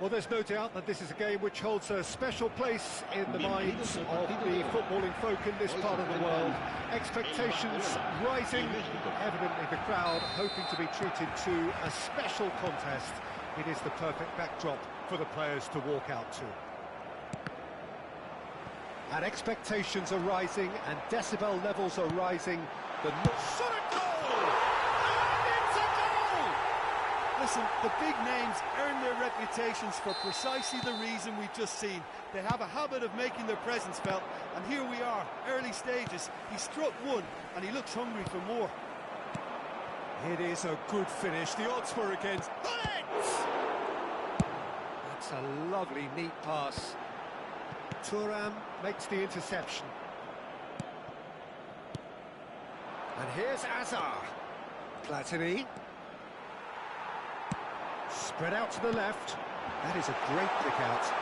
Well, there's no doubt that this is a game which holds a special place in the minds of the footballing folk in this part of the world. Expectations rising, evidently the crowd hoping to be treated to a special contest. It is the perfect backdrop for the players to walk out to. And expectations are rising, and decibel levels are rising. The shot at goal! And it's a goal! Listen, the big names earn their reputations for precisely the reason we've just seen. They have a habit of making their presence felt, and here we are, early stages. He struck one, and he looks hungry for more. It is a good finish. The odds were against it! That's a lovely, neat pass. Thuram makes the interception. And here's Azar. Platini. Spread out to the left. That is a great pick out.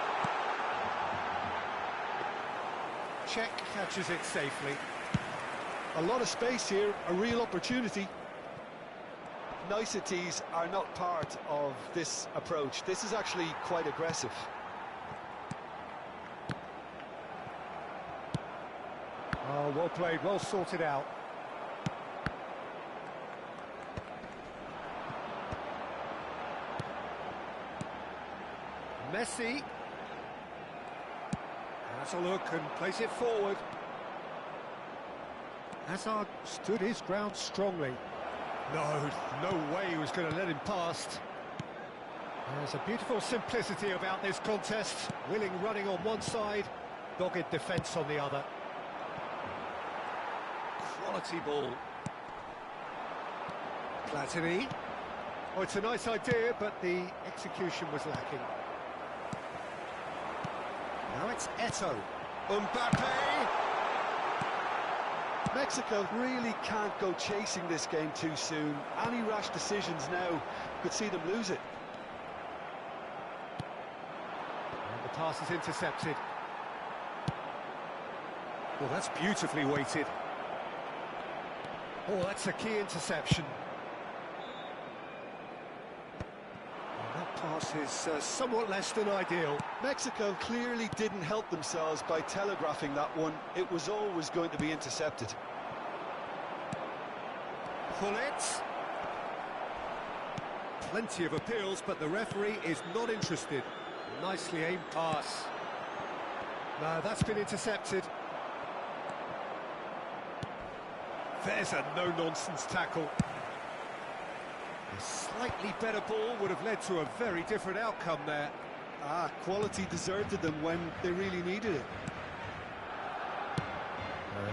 Czech catches it safely. A lot of space here, a real opportunity. Niceties are not part of this approach. This is actually quite aggressive. Oh, well played, well sorted out. Messi has a look and plays it forward. Hazard stood his ground strongly. No way he was going to let him past. There's a beautiful simplicity about this contest. Willing running on one side, dogged defence on the other. Quality ball. Platini. Oh, it's a nice idea, but the execution was lacking. Now it's Eto'o. Mbappe! Mexico really can't go chasing this game too soon. Any rash decisions now could see them lose it. And the pass is intercepted. Well, that's beautifully weighted. Oh, that's a key interception. And that pass is somewhat less than ideal. Mexico clearly didn't help themselves by telegraphing that one. It was always going to be intercepted. Pull it. Plenty of appeals, but the referee is not interested. Nicely aimed pass. No, that's been intercepted. There's a no-nonsense tackle. A slightly better ball would have led to a very different outcome there. Quality deserted them when they really needed it.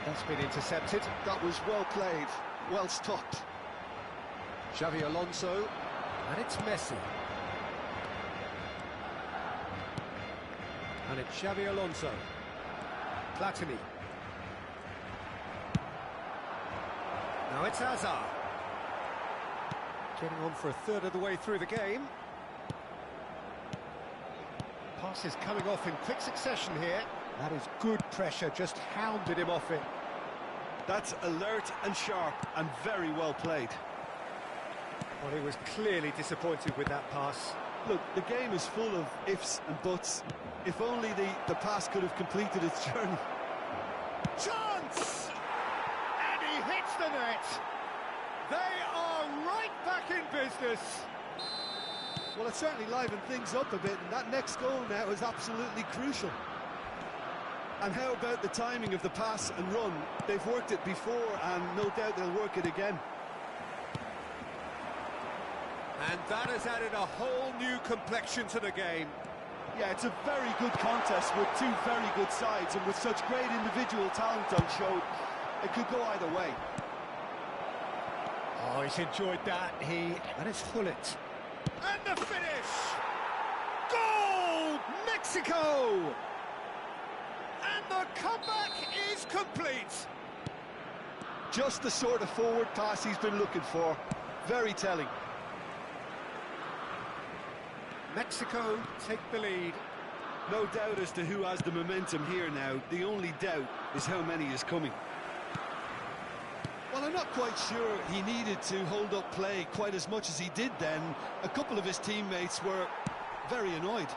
That's been intercepted. That was well played, well stopped. Xavi Alonso, and it's Messi. And it's Xavi Alonso. Platini. Now it's Hazard. Getting on for a third of the way through the game. Pass is coming off in quick succession here. That is good pressure, just hounded him off it. That's alert and sharp and very well played. Well, he was clearly disappointed with that pass. Look, the game is full of ifs and buts. If only the pass could have completed its journey. Chance! And he hits the net. They are right back in business. Well, it certainly livened things up a bit, and that next goal now is absolutely crucial. And how about the timing of the pass and run? They've worked it before, and no doubt they'll work it again. And that has added a whole new complexion to the game. Yeah, it's a very good contest with two very good sides, and with such great individual talent on show, it could go either way. Oh, he's enjoyed that. And it's Hullet. And the finish! Goal! Mexico! And the comeback is complete. Just the sort of forward pass he's been looking for. Very telling. Mexico take the lead. No doubt as to who has the momentum here now. The only doubt is how many is coming. Well, I'm not quite sure he needed to hold up play quite as much as he did then. A couple of his teammates were very annoyed.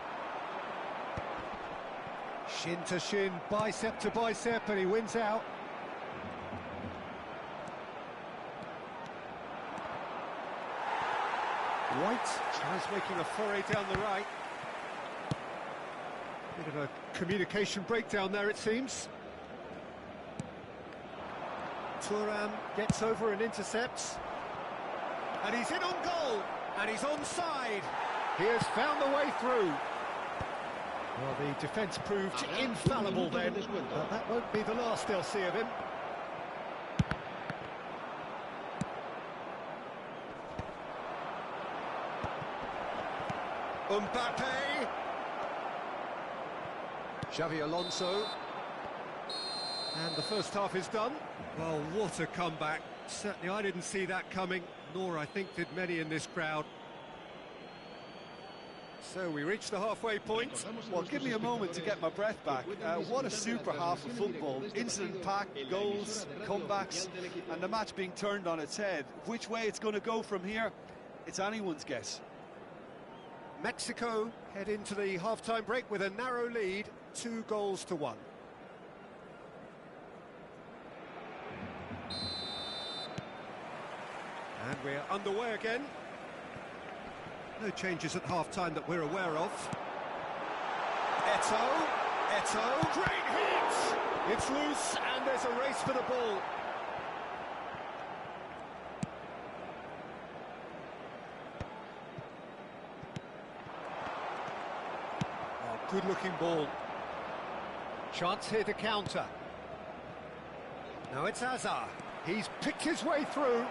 Shin to shin, bicep to bicep, and he wins out. White tries making a foray down the right. Bit of a communication breakdown there, it seems. Thuram gets over and intercepts. And he's in on goal, and he's onside. He has found the way through. Well, the defence proved infallible then, but that won't be the last they'll see of him. Mbappe. Xavi Alonso. And the first half is done. Well, what a comeback. Certainly I didn't see that coming, nor I think did many in this crowd. So we reach the halfway point. Well, give me a moment to get my breath back. What a super half of football. Incident-packed, goals, comebacks, and the match being turned on its head. Which way it's going to go from here, it's anyone's guess. Mexico head into the half-time break with a narrow lead, 2-1. And we're underway again. No changes at half-time that we're aware of. Eto'o, great hit! It's loose and there's a race for the ball. Oh, good-looking ball. Chance here to counter. Now it's Hazard. He's picked his way through.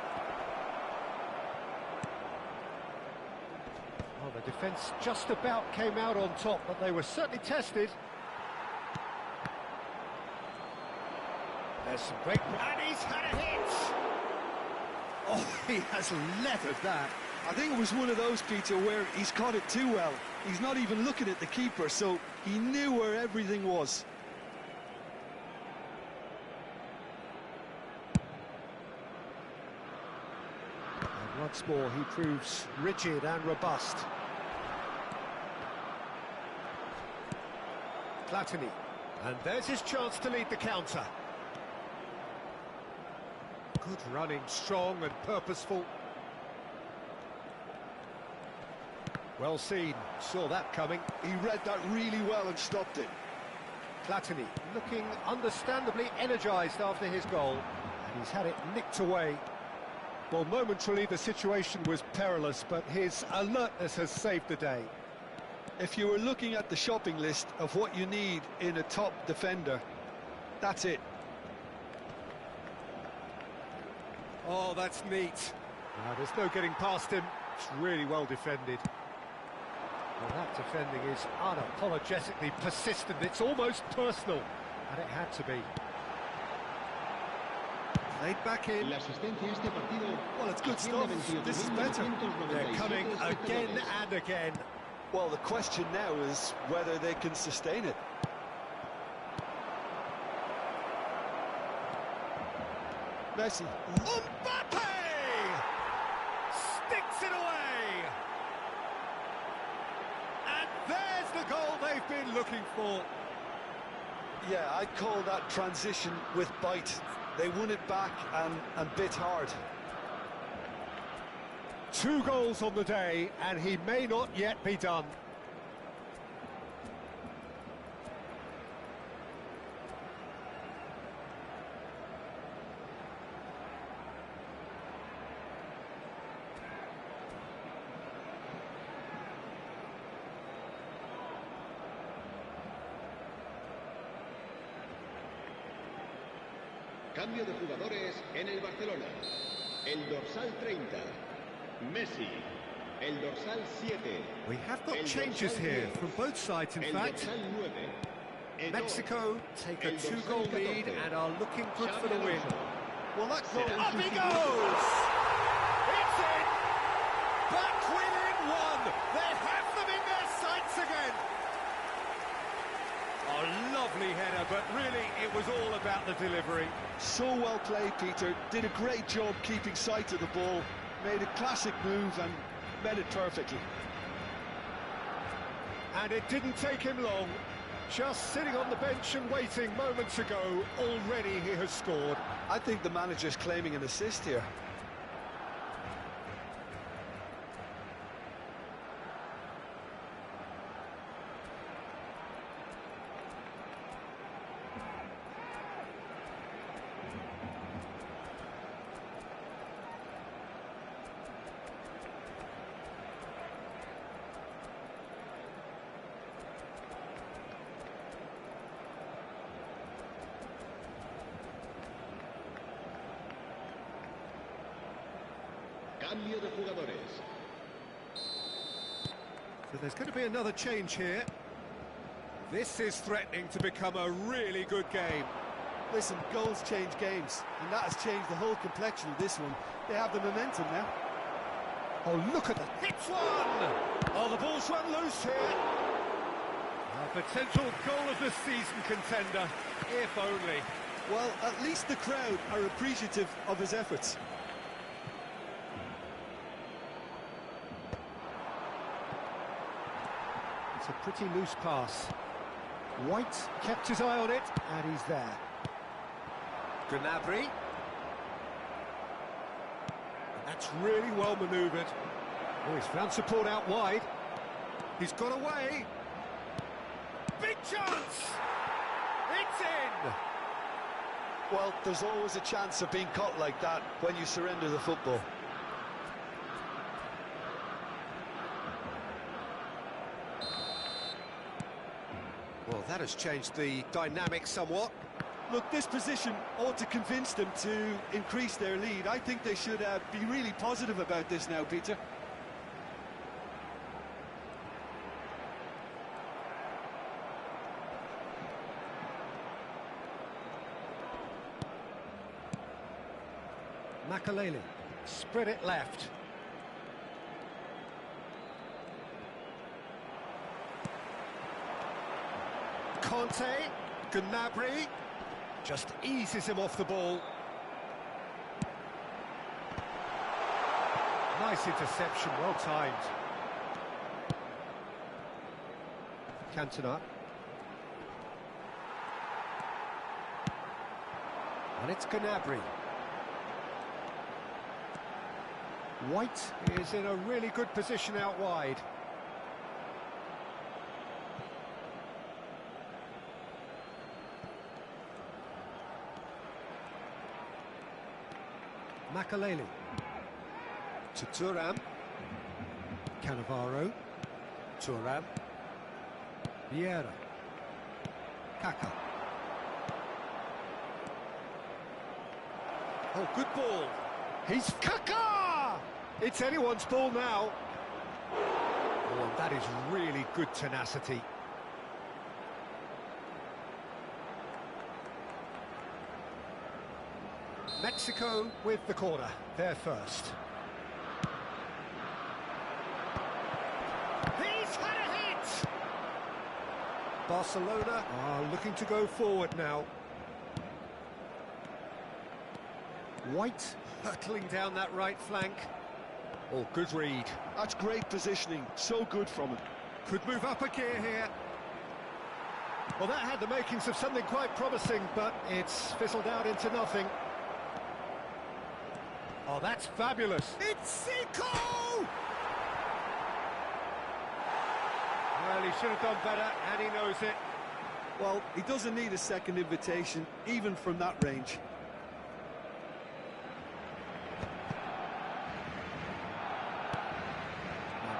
Well, the defence just about came out on top, but they were certainly tested. There's some great... And he's had a hit! Oh, he has leathered that. I think it was one of those, Peter, where he's caught it too well. He's not even looking at the keeper, so he knew where everything was. And once more, he proves rigid and robust. Platini, and there's his chance to lead the counter. Good running, strong and purposeful. Well seen, saw that coming. He read that really well and stopped it. Platini looking understandably energised after his goal, and he's had it nicked away. Well, momentarily the situation was perilous, but his alertness has saved the day. If you were looking at the shopping list of what you need in a top defender, that's it. Oh, that's neat. There's no getting past him. It's really well defended. Well, that defending is unapologetically persistent. It's almost personal, and it had to be. Played back in. Well, it's good stuff. This is better. They're coming again and again. Well, the question now is whether they can sustain it. Messi. Mbappe! Sticks it away! And there's the goal they've been looking for. Yeah, I'd call that transition with bite. They won it back and bit hard. 2 goals on the day, and he may not yet be done. Cambio de jugadores en el Barcelona. El dorsal 30, Messi. El dorsal 7. We have got changes here from both sides, in fact. Mexico take a 2-goal lead and are looking good for the win. Well, that goal... Up he goes! It's in! Back within 1! They have them in their sights again! A lovely header, but really it was all about the delivery. So well played, Peter. Did a great job keeping sight of the ball. Made a classic move and met it perfectly. And it didn't take him long. Just sitting on the bench and waiting moments ago, already he has scored. I think the manager's claiming an assist here. Cambio de jugadores. So there's going to be another change here. This is threatening to become a really good game. Listen, goals change games, and that has changed the whole complexion of this one. They have the momentum now. Oh, look at that. Hits one! Oh, the ball's run loose here. A potential goal of the season contender, if only. Well, at least the crowd are appreciative of his efforts. It's a pretty loose pass. White kept his eye on it, and he's there. Gnabry. That's really well manoeuvred. Oh, he's found support out wide. He's got away. Big chance! It's in! Well, there's always a chance of being caught like that when you surrender the football. Well, that has changed the dynamic somewhat. Look, this position ought to convince them to increase their lead. I think they should be really positive about this now, Peter. Makaleli, spread it left. Conte, Gnabry, just eases him off the ball. Nice interception, well timed. Cantona. And it's Gnabry. White is in a really good position out wide. Makaleli to Thuram. Cannavaro. Thuram. Vieira. Kaka. Oh, good ball. He's Kaka! It's anyone's ball now. Oh, that is really good tenacity. Mexico with the corner, they're first. He's had a hit! Barcelona are looking to go forward now. White hurtling down that right flank. Oh, good read. That's great positioning, so good from him. Could move up a gear here. Well, that had the makings of something quite promising, but it's fizzled out into nothing. Oh, that's fabulous. It's Zico! Well, he should have done better, and he knows it. Well, he doesn't need a second invitation, even from that range.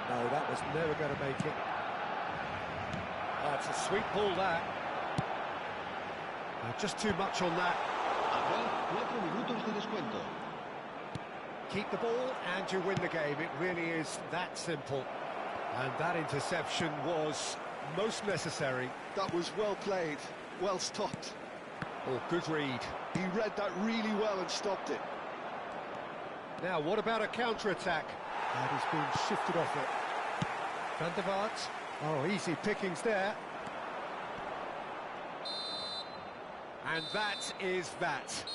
No, that was never going to make it. Oh, it's a sweet ball, that. Just too much on that. Habrá 4 minutos de descuento. Keep the ball and you win the game. It really is that simple. And that interception was most necessary. That was well played, well stopped. Oh, good read. He read that really well and stopped it. Now, what about a counter-attack? And he's being shifted off it. Van der Vaart. Oh, easy pickings there. And that is that.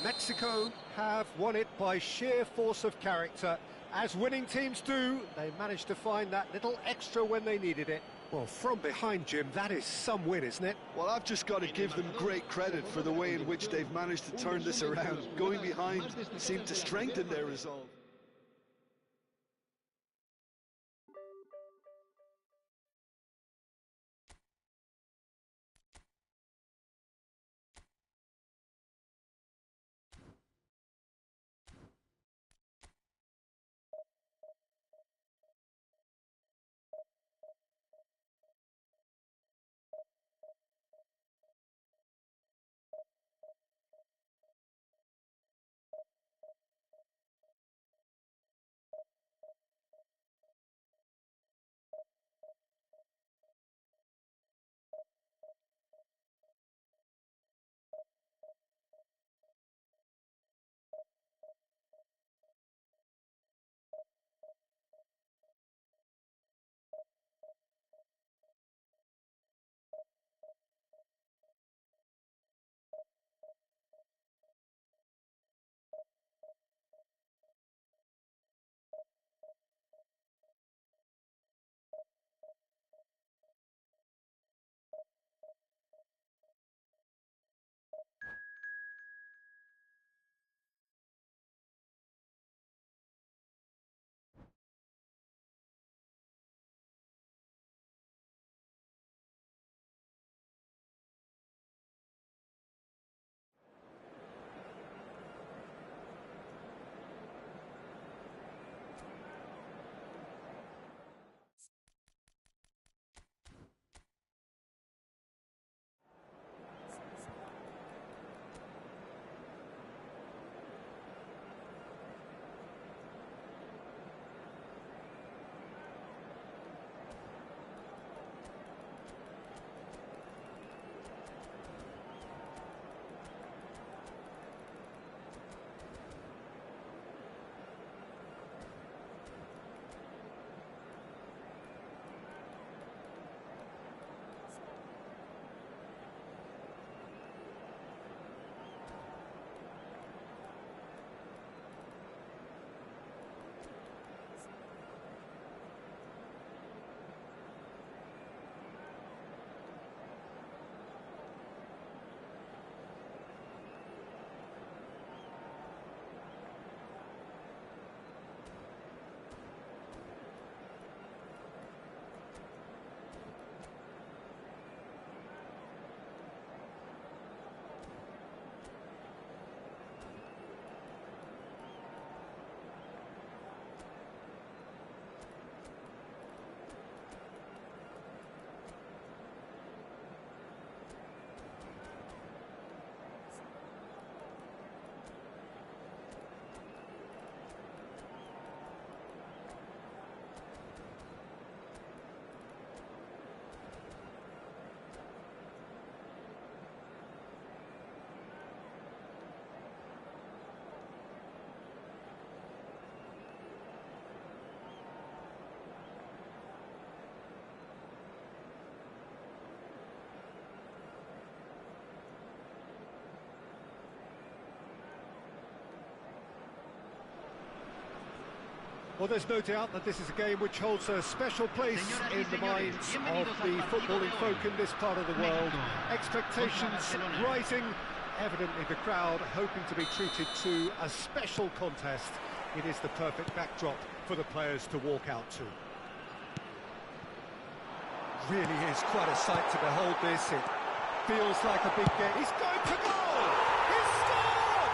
Mexico have won it by sheer force of character. As winning teams do, they managed to find that little extra when they needed it. Well, from behind, Jim, that is some win, isn't it? Well, I've just got to give them great credit for the way in which they've managed to turn this around. Going behind seemed to strengthen their resolve. Well, there's no doubt that this is a game which holds a special place in the minds of the footballing folk in this part of the world. Expectations rising, evidently the crowd hoping to be treated to a special contest. It is the perfect backdrop for the players to walk out to. Really is quite a sight to behold this. It feels like a big game. He's going to goal! He's scored!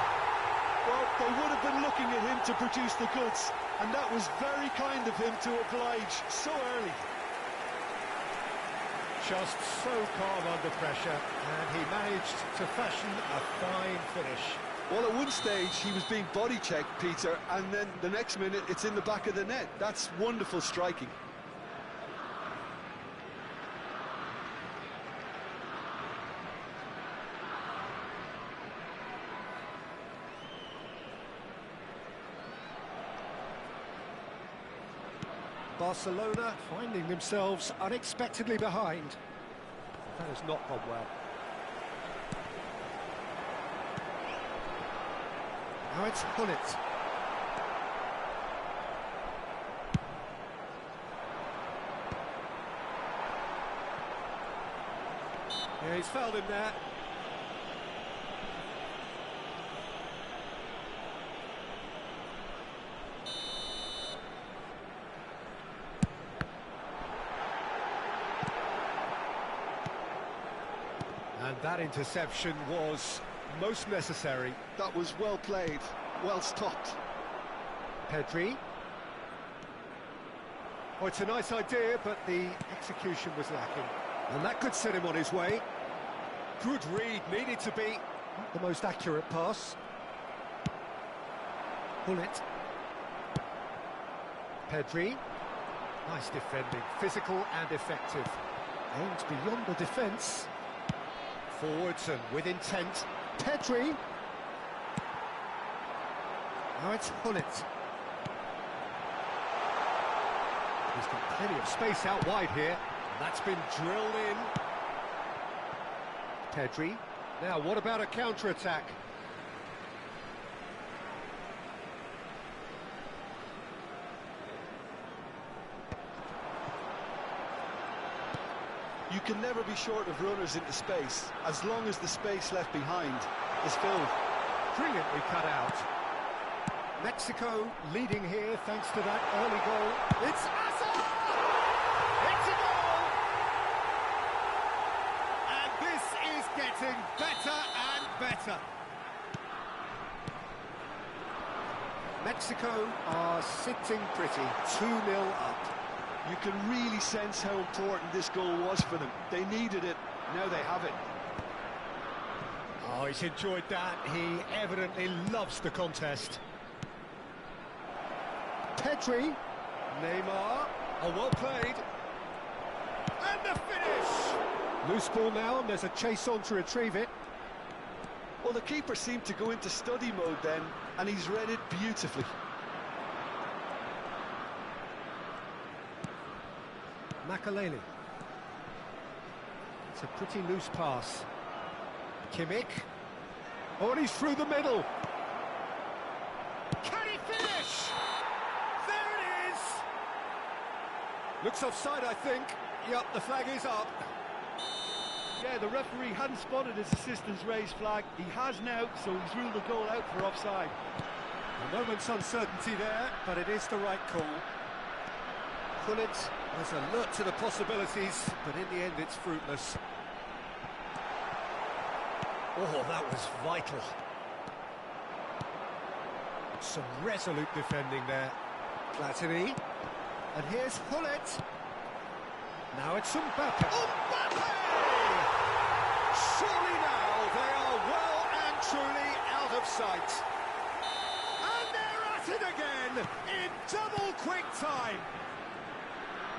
Well, they would have been looking at him to produce the goods, and that was very kind of him to oblige so early. Just so calm under pressure, and he managed to fashion a fine finish. Well, at one stage he was being body checked, Peter, and then the next minute it's in the back of the net. That's wonderful striking. Barcelona finding themselves unexpectedly behind. That has not gone well. Now it's Hullet. Yeah, he's fouled him there. And that interception was most necessary. That was well played, well stopped. Pedri. Oh, it's a nice idea, but the execution was lacking. And that could set him on his way. Good read, needed to be not the most accurate pass. Pull it. Pedri. Nice defending, physical and effective. Aimed beyond the defence. Forwards and with intent. Pedri. Now it's Hullet. He's got plenty of space out wide here. That's been drilled in. Pedri. Now, what about a counter-attack? You can never be short of runners into space, as long as the space left behind is filled. Brilliantly cut out. Mexico leading here thanks to that early goal. It's Asa! It's a goal! And this is getting better and better. Mexico are sitting pretty, 2-0 up. You can really sense how important this goal was for them. They needed it, now they have it. Oh, he's enjoyed that. He evidently loves the contest. Pedri. Neymar. Oh, well played. And the finish! Loose ball now, and there's a chase on to retrieve it. Well, the keeper seemed to go into study mode then, and he's read it beautifully. Makaleli. It's a pretty loose pass. Kimmich. Oh, and he's through the middle. Can he finish? There it is! Looks offside, I think. Yep, the flag is up. Yeah, the referee hadn't spotted his assistant's raised flag. He has now, so he's ruled the goal out for offside. A moment's uncertainty there, but it is the right call. Hullet was alert to the possibilities, but in the end it's fruitless. Oh, that was vital. Some resolute defending there. Platini. And here's Hullet. Now it's Mbappe. Mbappe! Surely now they are well and truly out of sight. And they're at it again in double quick time.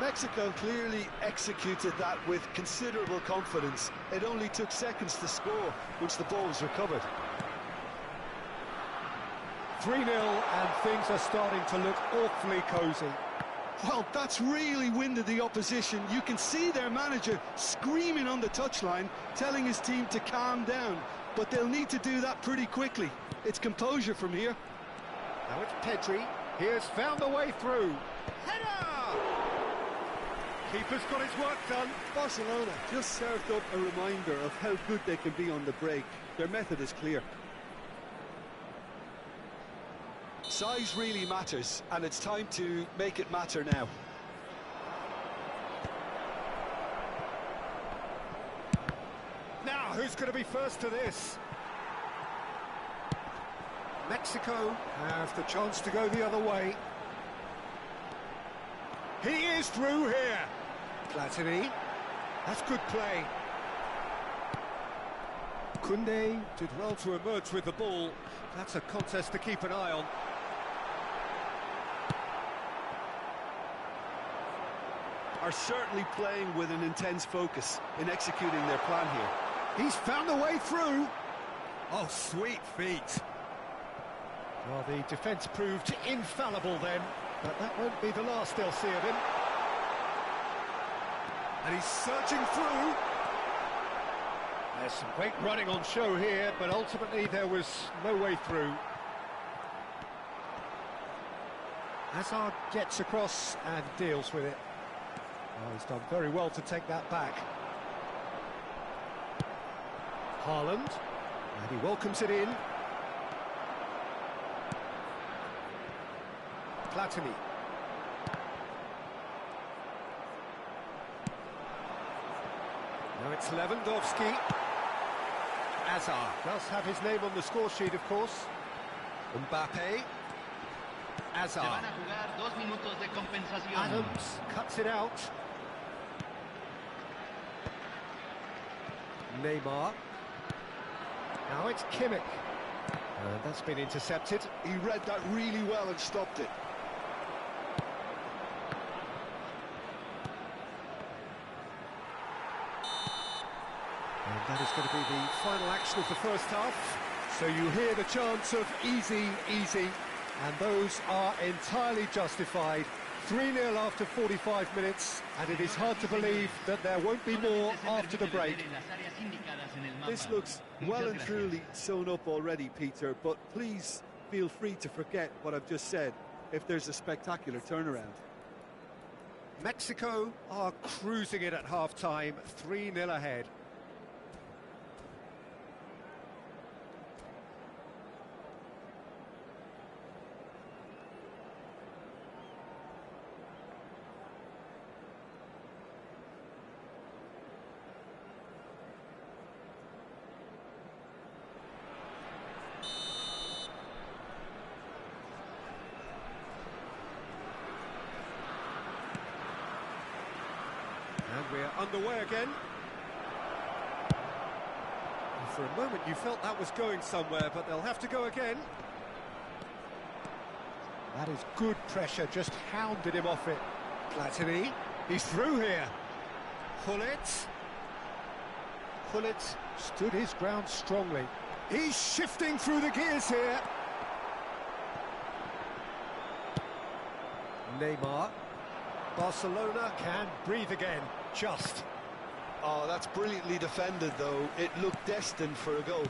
Mexico clearly executed that with considerable confidence. It only took seconds to score once the ball was recovered. 3-0 and things are starting to look awfully cosy. Well, that's really winded the opposition. You can see their manager screaming on the touchline, telling his team to calm down. But they'll need to do that pretty quickly. It's composure from here. Now it's Pedri. He has found a way through. Header! Keeper's got his work done. Barcelona just served up a reminder of how good they can be on the break. Their method is clear. Size really matters, and it's time to make it matter now. Now, who's going to be first to this? Mexico have the chance to go the other way. He is through here. Platini. That's good play. Koundé did well to emerge with the ball. That's a contest to keep an eye on. Are certainly playing with an intense focus in executing their plan here. He's found a way through. Oh, sweet feet. Well, the defence proved infallible then, but that won't be the last they'll see of him. And he's surging through. There's some great running on show here, but ultimately there was no way through. Hazard gets across and deals with it. Oh, he's done very well to take that back. Haaland, and he welcomes it in. Platini. Now it's Lewandowski. Hazard does have his name on the score sheet, of course. Mbappe. Hazard. Adams cuts it out. Neymar. Now it's Kimmich. And that's been intercepted. He read that really well and stopped it. And that is going to be the final action of the first half. So you hear the chants of easy, easy, and those are entirely justified. 3-0 after 45 minutes, and it is hard to believe that there won't be more after the break. This looks well and truly sewn up already, Peter, but please feel free to forget what I've just said if there's a spectacular turnaround. Mexico are cruising it at half-time, 3-0 ahead. And we're underway again. And for a moment you felt that was going somewhere, but they'll have to go again. That is good pressure, just hounded him off it. Platini, he's through here. Gullit stood his ground strongly. He's shifting through the gears here. Neymar. Barcelona can breathe again, just. Oh, that's brilliantly defended, though. It looked destined for a goal.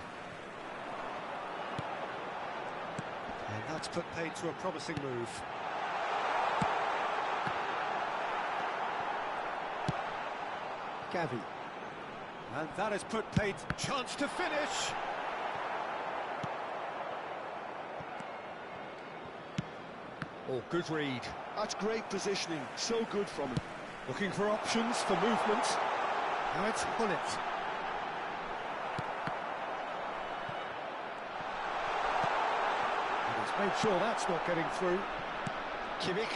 And that's put paid to a promising move. Gavi. And that has put paid. Chance to finish. Oh, good read. That's great positioning, so good from him. Looking for options for movement. Now it's Gullit. And he's made sure that's not getting through. Kimmich.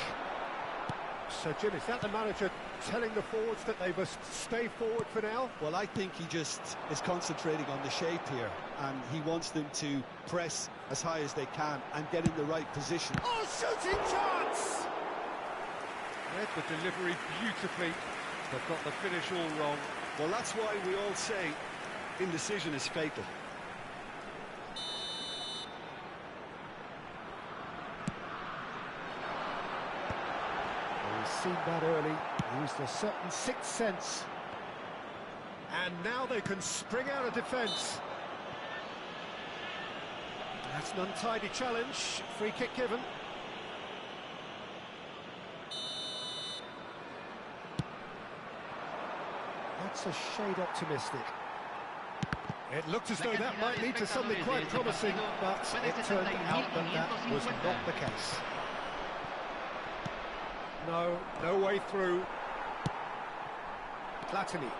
So, Jim, is that the manager telling the forwards that they must stay forward for now? Well, I think he just is concentrating on the shape here, and he wants them to press as high as they can and get in the right position. Oh, shooting chance! Read the delivery beautifully, but got the finish all wrong. Well, that's why we all say indecision is fatal. He's seen that early, used a certain sixth sense. And now they can spring out of defence. That's an untidy challenge, free kick given. That's a shade optimistic. It looked as though that might lead to something quite promising, but it turned out that that was not the case. No way through. Platini.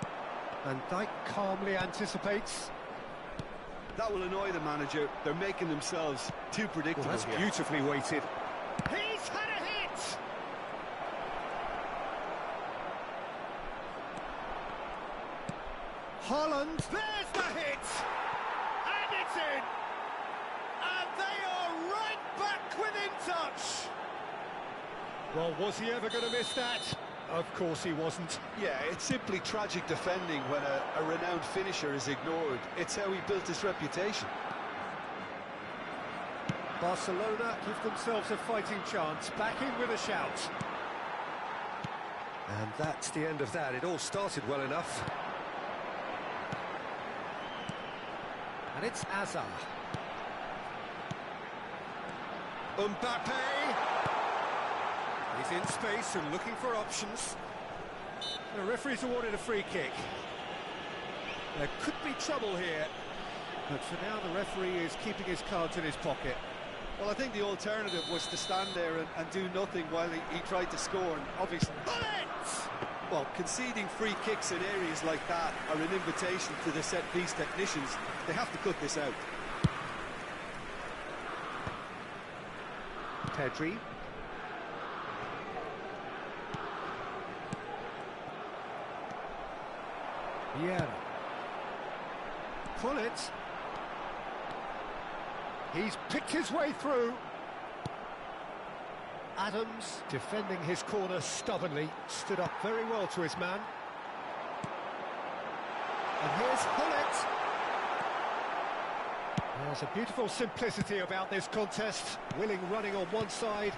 And Dijk calmly anticipates. That will annoy the manager. They're making themselves too predictable. Well, that's here. beautifully weighted. He's had a hit! Haaland, there's the hit! And it's in! And they are right back within touch! Well, was he ever going to miss that? Of course he wasn't. Yeah, it's simply tragic defending when a renowned finisher is ignored. It's how he built his reputation. Barcelona give themselves a fighting chance, back in with a shout. And that's the end of that. It all started well enough. And it's Hazard. Mbappe! He's in space and looking for options. The referee's awarded a free kick. There could be trouble here, but for now the referee is keeping his cards in his pocket. Well, I think the alternative was to stand there and do nothing while he tried to score, and obviously... Well, conceding free kicks in areas like that are an invitation to the set-piece technicians. They have to cut this out. Pedri. Vieira. Pull it. He's picked his way through. Adams, defending his corner stubbornly, stood up very well to his man. And here's Hullet. There's a beautiful simplicity about this contest. Willing running on one side,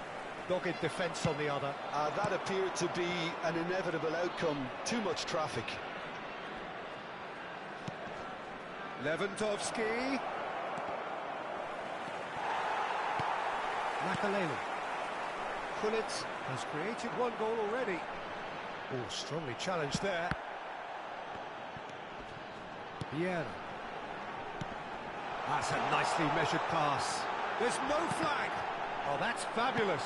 dogged defence on the other. That appeared to be an inevitable outcome. Too much traffic. Lewandowski. Makaleli. Hullet has created one goal already. Oh, strongly challenged there. Vieira. That's a nicely measured pass. There's no flag. Oh, that's fabulous.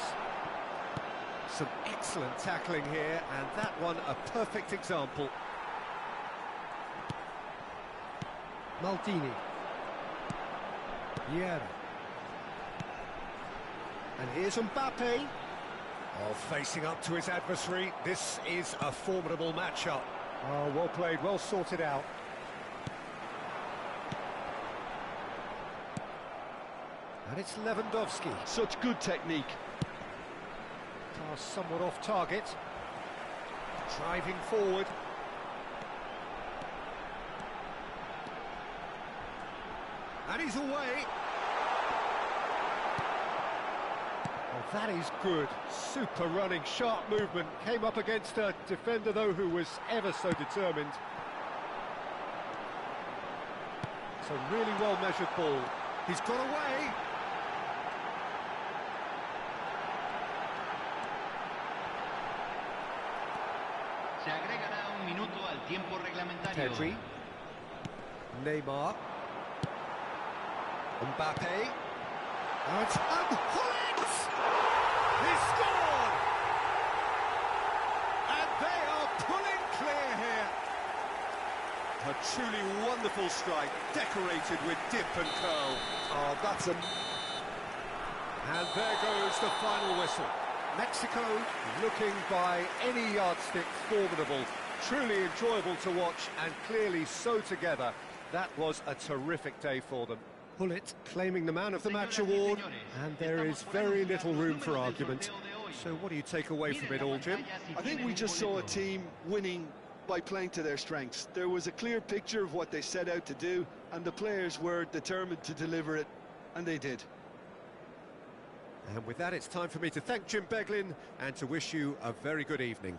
Some excellent tackling here, and that one a perfect example. Maldini. Vieira. And here's Mbappe. Oh, facing up to his adversary. This is a formidable matchup. Oh, well played, well sorted out. And it's Lewandowski. Such good technique. Pass somewhat off target. Driving forward. And he's away. Oh, that is good. Super running, sharp movement. Came up against a defender, though, who was ever so determined. It's a really well-measured ball. He's got away. Se agregará un minuto al tiempo reglamentario. Pedri. Neymar. Mbappe. And Hullet! He scored! And they are pulling clear here. A truly wonderful strike, decorated with dip and curl. Oh, that's a... And there goes the final whistle. Mexico looking by any yardstick formidable. Truly enjoyable to watch and clearly so together. That was a terrific day for them. Hullet claiming the Man of the Match award, and there is very little room for argument. So what do you take away from it all, Jim? I think we just saw a team winning by playing to their strengths. There was a clear picture of what they set out to do, and the players were determined to deliver it, and they did. And with that, it's time for me to thank Jim Beglin and to wish you a very good evening.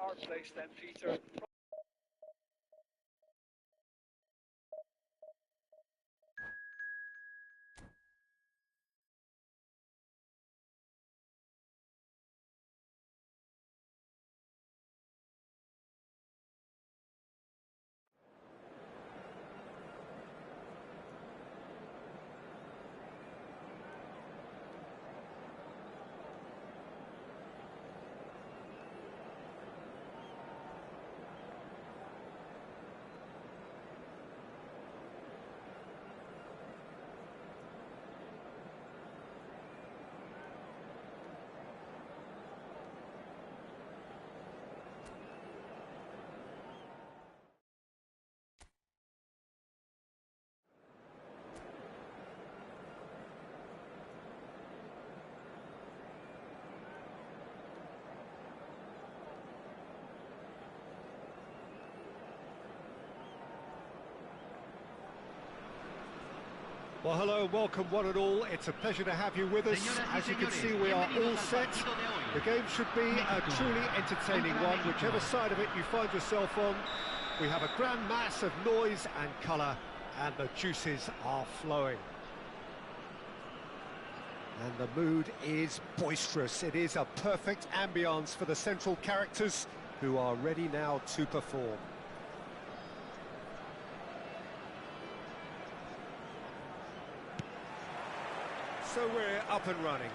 our place then, Peter. Well, hello and welcome one and all. It's a pleasure to have you with us. As you can see, we are all set. The game should be a truly entertaining one, whichever side of it you find yourself on. We have a grand mass of noise and colour, and the juices are flowing. And the mood is boisterous. It is a perfect ambience for the central characters, who are ready now to perform. So we're up and running.